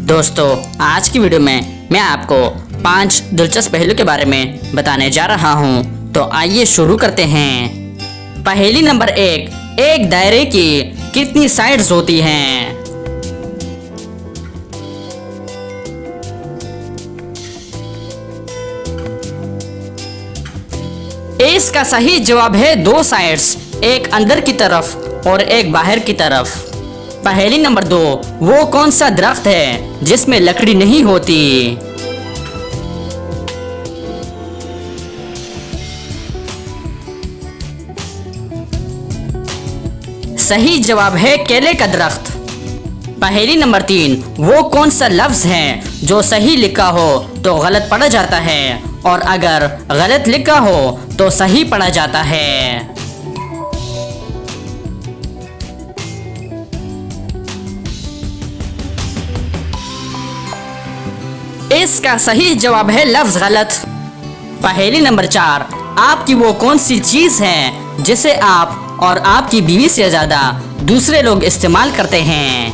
दोस्तों, आज की वीडियो में मैं आपको 5 दिलचस्प पहेलियों के बारे में बताने जा रहा हूं। तो आइए शुरू करते हैं। पहेली नंबर 1, एक दायरे की कितनी साइड्स होती हैं? इसका सही जवाब है 2 साइड्स, एक अंदर की तरफ और एक बाहर की तरफ। पहेली नंबर 2, वो कौन सा दरख्त है जिसमें लकड़ी नहीं होती? सही जवाब है केले का दरख्त। पहेली नंबर 3, वो कौन सा लफ्ज है जो सही लिखा हो तो गलत पढ़ा जाता है और अगर गलत लिखा हो तो सही पढ़ा जाता है? इसका सही जवाब है लफ्ज गलत। पहेली नंबर 4, आपकी वो कौन सी चीज है जिसे आप और आपकी बीवी से ज्यादा दूसरे लोग इस्तेमाल करते हैं?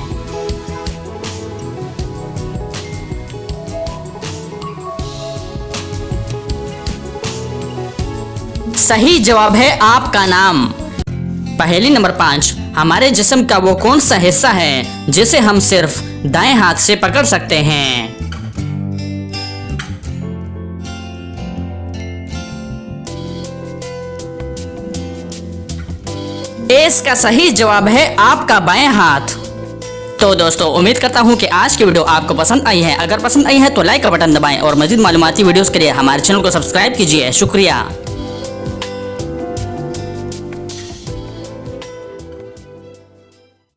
सही जवाब है आपका नाम। पहेली नंबर 5, हमारे जिस्म का वो कौन सा हिस्सा है जिसे हम सिर्फ दाएं हाथ से पकड़ सकते हैं? इसका सही जवाब है आपका बाएं हाथ। तो दोस्तों, उम्मीद करता हूं कि आज की वीडियो आपको पसंद आई है। अगर पसंद आई है तो लाइक का बटन दबाएं और मजीद मालूमाती वीडियोस के लिए हमारे चैनल को सब्सक्राइब कीजिए। शुक्रिया।